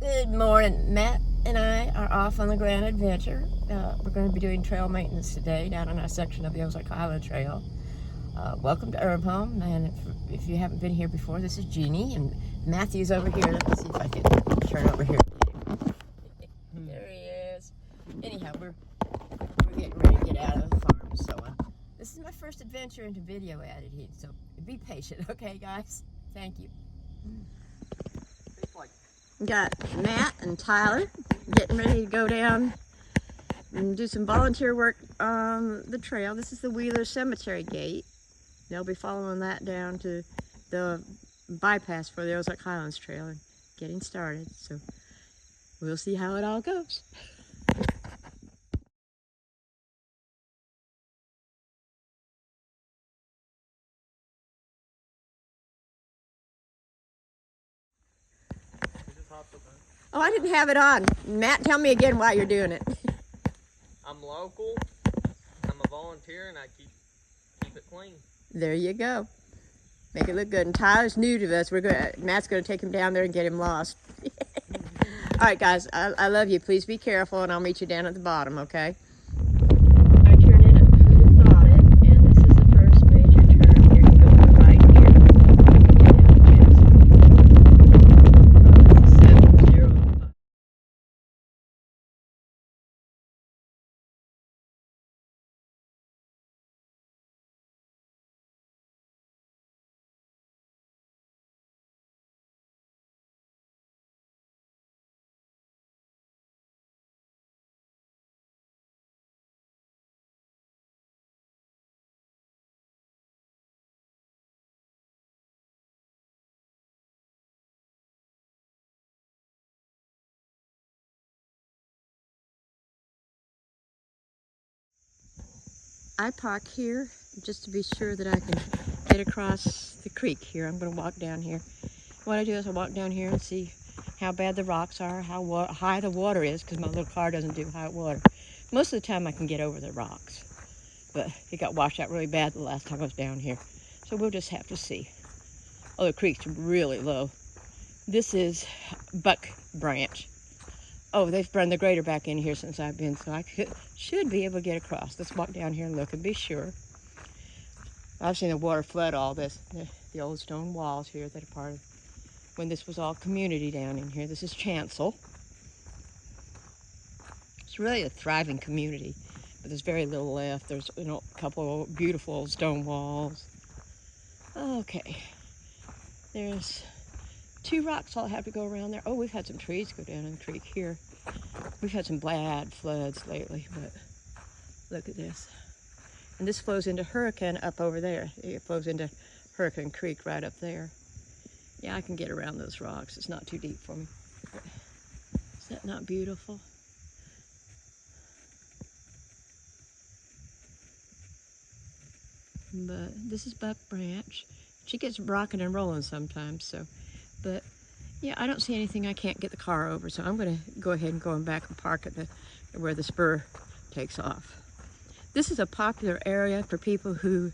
Good morning. Matt and I are off on the grand adventure. We're going to be doing trail maintenance today down on our section of the Ozark HilandTrail. Welcome to Home, and if you haven't been here before, this is Jeannie, and Matthew's over here. Let me see if I can turn over here. There he is. Anyhow, we're getting ready to get out of the farm, so this is my first adventure into video editing, so be patient, okay, guys? Thank you. Got Matt and Tyler getting ready to go down and do some volunteer work on the trail. This is the Wheeler Cemetery gate. They'll be following that down to the bypass for the Ozark Highlands Trail and getting started. So we'll see how it all goes. Oh, I didn't have it on. Matt, tell me again why you're doing it. I'm local, I'm a volunteer, and I keep it clean. There you go. Make it look good. And Tyler's new to us. Matt's going to take him down there and get him lost. All right, guys, I love you. Please be careful, and I'll meet you down at the bottom, okay? I turned in at Who'd Have Thought It, and this is the first major turn here. You go to the right here. I park here just to be sure that I can get across the creek here. I'm going to walk down here. What I do is I walk down here and see how bad the rocks are, how high the water is, because my little car doesn't do high water. Most of the time I can get over the rocks, but it got washed out really bad the last time I was down here. So we'll just have to see. Oh, the creek's really low. This is Buck Branch. Oh, they've run the grader back in here since I've been, so I should be able to get across. Let's walk down here and look and be sure. I've seen the water flood all this, the old stone walls here that are part of when this was all community down in here. This is Chancel. It's really a thriving community, but there's very little left. There's a couple of beautiful old stone walls. Okay, there's 2 rocks I'll have to go around there. Oh, we've had some trees go down in the creek here. We've had some bad floods lately, but look at this. And this flows into Hurricane up over there. It flows into Hurricane Creek right up there. Yeah, I can get around those rocks. It's not too deep for me. But is that not beautiful? But this is Buck Branch. She gets rocking and rolling sometimes, so, but yeah, I don't see anything I can't get the car over, so I'm going to go ahead and go back and park at where the spur takes off. This is a popular area for people who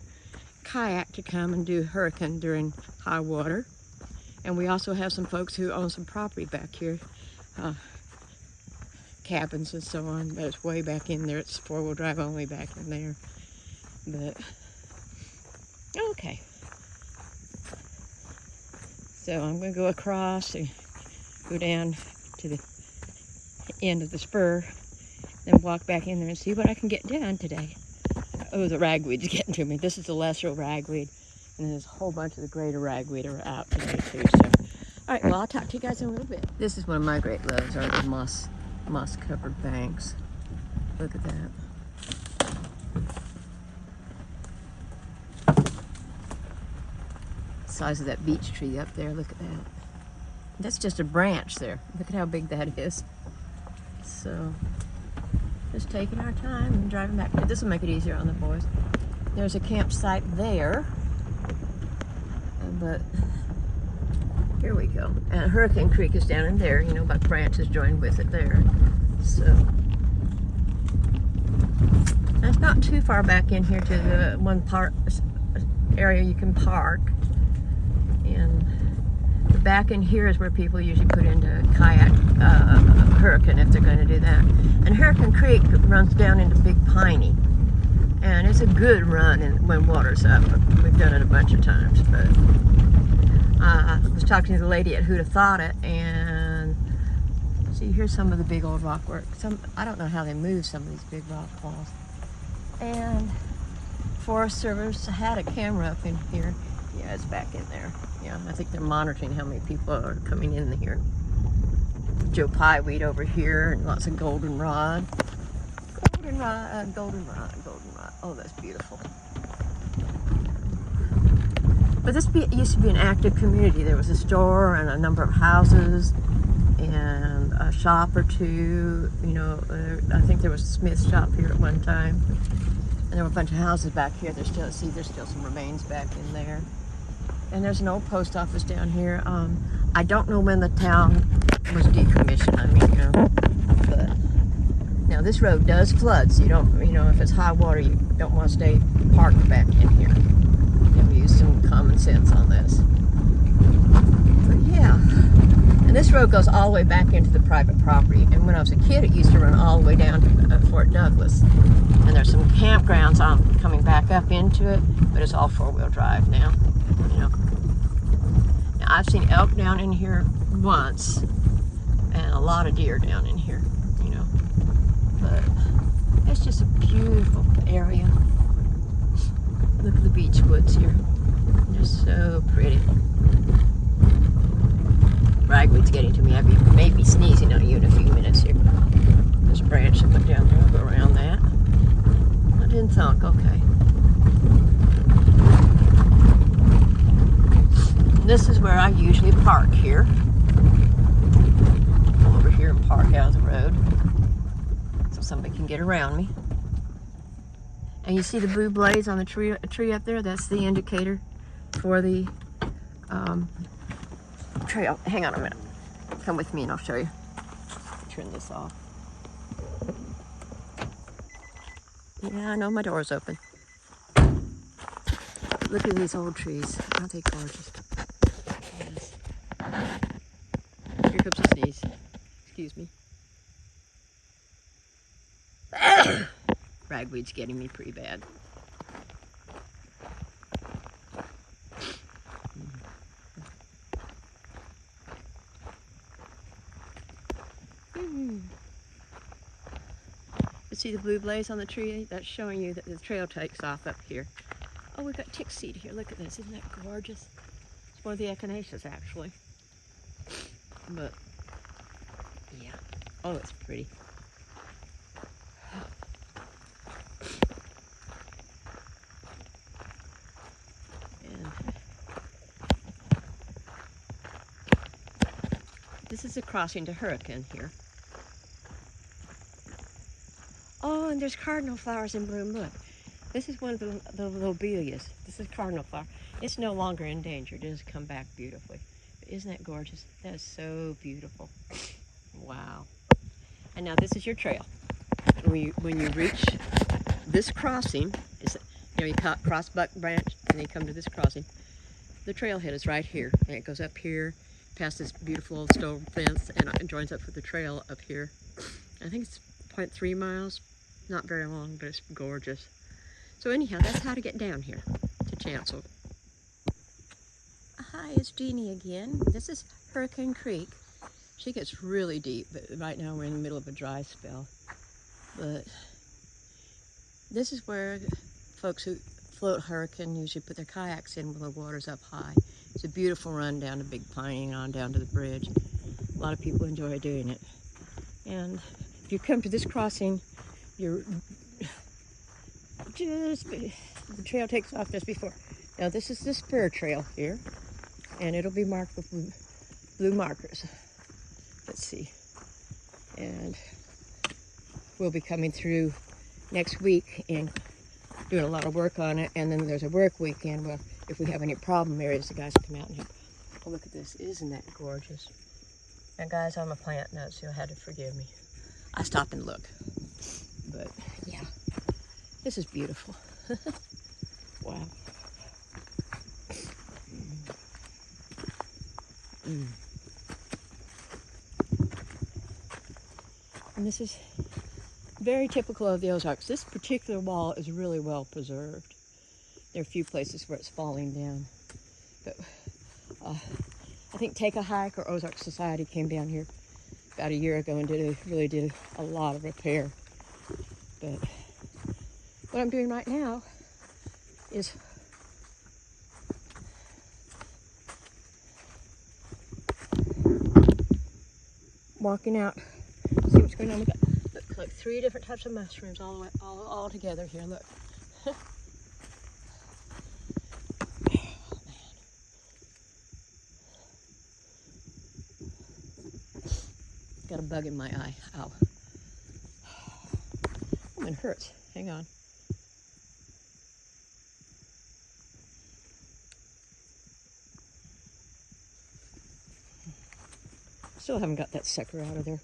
kayak to come and do hurricane during high water. And we also have some folks who own some property back here, cabins and so on, but it's way back in there. It's 4-wheel drive only back in there. But, okay. So I'm going to go across and go down to the end of the spur, then walk back in there and see what I can get down today. Oh, the ragweed's getting to me. This is the lesser ragweed, and there's a whole bunch of the greater ragweed are out today too. So, all right, well, I'll talk to you guys in a little bit. This is one of my great loves, are the moss-covered banks. Look at that. Size of that beech tree up there. Look at that. That's just a branch there. Look at how big that is. So just taking our time and driving back. This will make it easier on the boys. There's a campsite there, but here we go. And Hurricane Creek is down in there. You know, Buck Branch is joined with it there. So that's not too far back in here to the one area you can park. And back in here is where people usually put into kayak Hurricane if they're going to do that. And Hurricane Creek runs down into Big Piney. And it's a good run when water's up. We've done it a bunch of times. But I was talking to the lady at Who'd Have Thought It, and see, here's some of the big old rock work. I don't know how they move some of these big rock falls. And Forest Service had a camera up in here. Yeah, it's back in there. Yeah, I think they're monitoring how many people are coming in here. Joe Pye weed over here, and lots of goldenrod. Goldenrod, goldenrod, goldenrod. Oh, that's beautiful. But this used to be an active community. There was a store and a number of houses and a shop or two. You know, I think there was a Smith shop here at one time. And there were a bunch of houses back here. There's still some remains back in there. And there's an old post office down here. I don't know when the town was decommissioned. I mean, you know, but now this road does flood, so you don't, you know, if it's high water, you don't want to stay parked back in here. You'll use some common sense on this. But yeah, and this road goes all the way back into the private property. And when I was a kid, it used to run all the way down to Fort Douglas. And there's some campgrounds coming back up into it, but it's all four-wheel drive now. You know. Now I've seen elk down in here once, and a lot of deer down in here. You know, but it's just a beautiful area. Look at the beech woods here; they're so pretty. Ragweed's getting to me. I may be sneezing on you in a few minutes here. There's a branch that went down there. I'll go around that. I didn't thunk. Okay. This is where I usually park here. Come over here and park out of the road so somebody can get around me. And you see the blue blaze on the tree up there? That's the indicator for the trail. Hang on a minute. Come with me and I'll show you. Turn this off. Yeah, I know my door's open. Look at these old trees. Aren't they gorgeous? Yes. Here comes a sneeze. Excuse me. Ragweed's getting me pretty bad. You see the blue blaze on the tree? That's showing you that the trail takes off up here. Oh, we've got tick seed here. Look at this. Isn't that gorgeous? It's one of the echinaceas, actually. But, yeah. Oh, it's pretty. And this is a crossing to Hurricane here. Oh, and there's cardinal flowers in bloom. Look, this is one of the lobelias. This is cardinal flower. It's no longer endangered. It has come back beautifully. But isn't that gorgeous? That is so beautiful. Wow. And now this is your trail. When you reach this crossing, you cross Buck Branch, and then you come to this crossing. The trailhead is right here, and it goes up here, past this beautiful old stone fence, and it joins up with the trail up here. I think it's 0.3 miles. Not very long, but it's gorgeous. So anyhow, that's how to get down here to Chancel. Hi, it's Jeannie again. This is Hurricane Creek. She gets really deep, but right now we're in the middle of a dry spell. But this is where folks who float Hurricane usually put their kayaks in when the water's up high. It's a beautiful run down to Big Piney and on down to the bridge. A lot of people enjoy doing it. And if you come to this crossing, the trail takes off just before. Now this is the spur trail here, and it'll be marked with blue markers. Let's see. And we'll be coming through next week and doing a lot of work on it. And then there's a work weekend where if we have any problem areas, the guys will come out and help. Oh, look at this. Isn't that gorgeous? Now guys, I'm a plant nut, so you'll have to forgive me. I stop and look. But yeah, this is beautiful. Wow. And this is very typical of the Ozarks. This particular wall is really well preserved. There are a few places where it's falling down. But I think Take a Hike or Ozark Society came down here about a year ago and really did a lot of repair. But what I'm doing right now is walking out, see what's going on. We've got like 3 different types of mushrooms all together here. Look. Got a bug in my eye. Ow. Oh, it hurts. Hang on. Still haven't got that sucker out of there.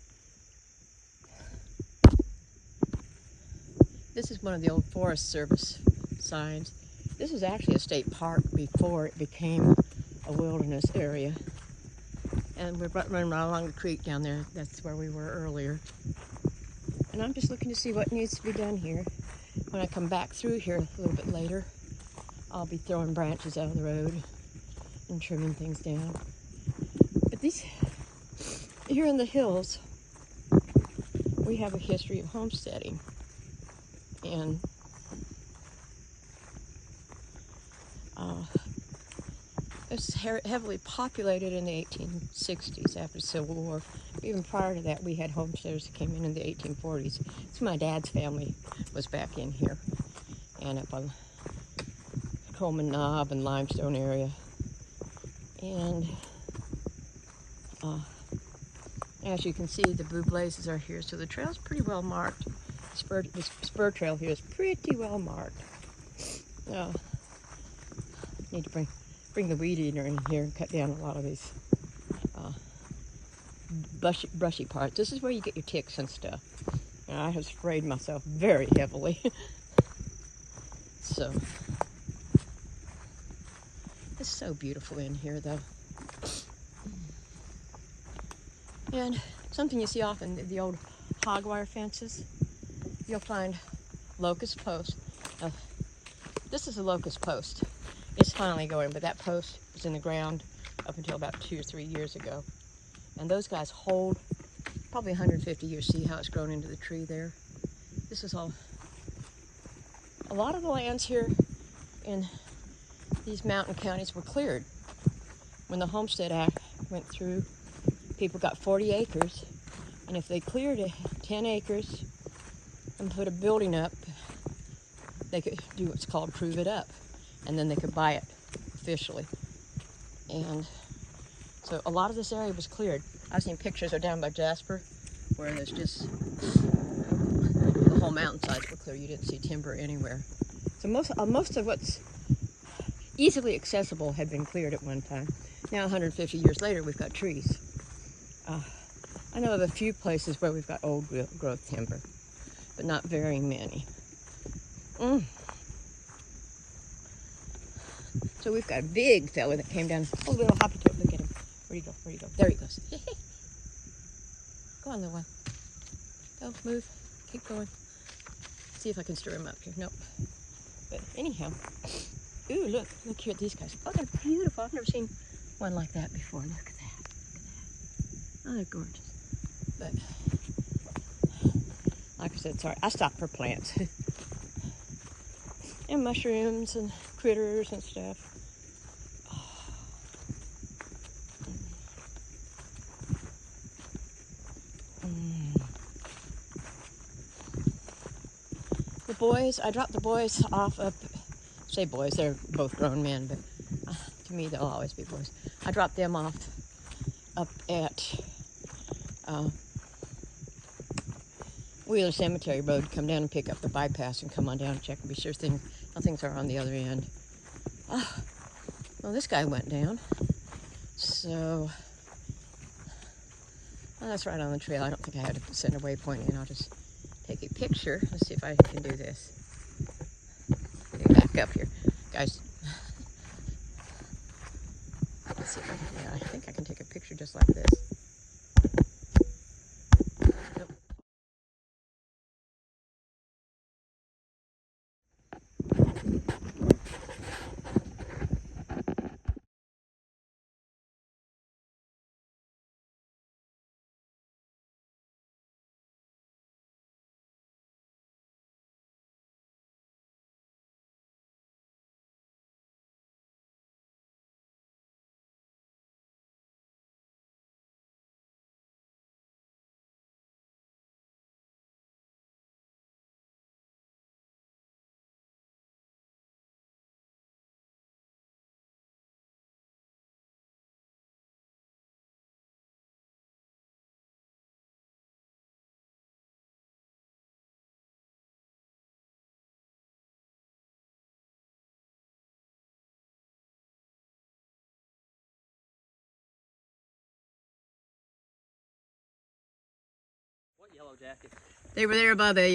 This is one of the old Forest Service signs. This was actually a state park before it became a wilderness area. And we're running right along the creek down there. That's where we were earlier. And I'm just looking to see what needs to be done here. When I come back through here a little bit later, I'll be throwing branches out of the road and trimming things down. But these, here in the hills, we have a history of homesteading. And it was heavily populated in the 1860s after the Civil War. Even prior to that, we had homesteaders that came in the 1840s. So my dad's family was back in here and up on Coleman Knob and Limestone area. And as you can see, the blue blazes are here, so the trail's pretty well marked. The spur trail here is pretty well marked. Need to bring the weed eater in here and cut down a lot of these brushy parts. This is where you get your ticks and stuff. And I have sprayed myself very heavily. So it's so beautiful in here, though. And something you see often, the old hog wire fences, you'll find locust posts. This is a locust post. It's finally going, but that post was in the ground up until about 2 or 3 years ago. And those guys hold probably 150 years. See how it's grown into the tree there? This is all. A lot of the lands here in these mountain counties were cleared. When the Homestead Act went through, people got 40 acres. And if they cleared 10 acres and put a building up, they could do what's called prove it up. And then they could buy it officially. And so a lot of this area was cleared. I've seen pictures of down by Jasper where there's just the whole mountainsides were clear. You didn't see timber anywhere. So most of what's easily accessible had been cleared at one time. Now 150 years later, we've got trees. I know of a few places where we've got old growth timber, but not very many. So we've got a big fella that came down. Oh, little hoppy toad, look at him. Where'd he go? Where'd he go? There he goes. Go on, little one. Go, move. Keep going. See if I can stir him up here. Nope. But anyhow. Ooh, look here at these guys. Oh, they're beautiful. I've never seen one like that before. Look at that. Look at that. Oh, they're gorgeous. But, like I said, sorry, I stopped for plants. And mushrooms and critters and stuff. The boys, I dropped the boys off up, say boys, they're both grown men, but to me they'll always be boys. I dropped them off up at Wheeler Cemetery Road, come down and pick up the bypass and come on down and check and be sure things are on the other end. Well, this guy went down, so well, that's right on the trail. I don't think I had to send a waypoint in. I'll just take a picture. Let's see if I can do this. Let me back up here, guys. see if I can, yeah, I think I can take a picture just like this. Nope. What yellow jacket? They were there by the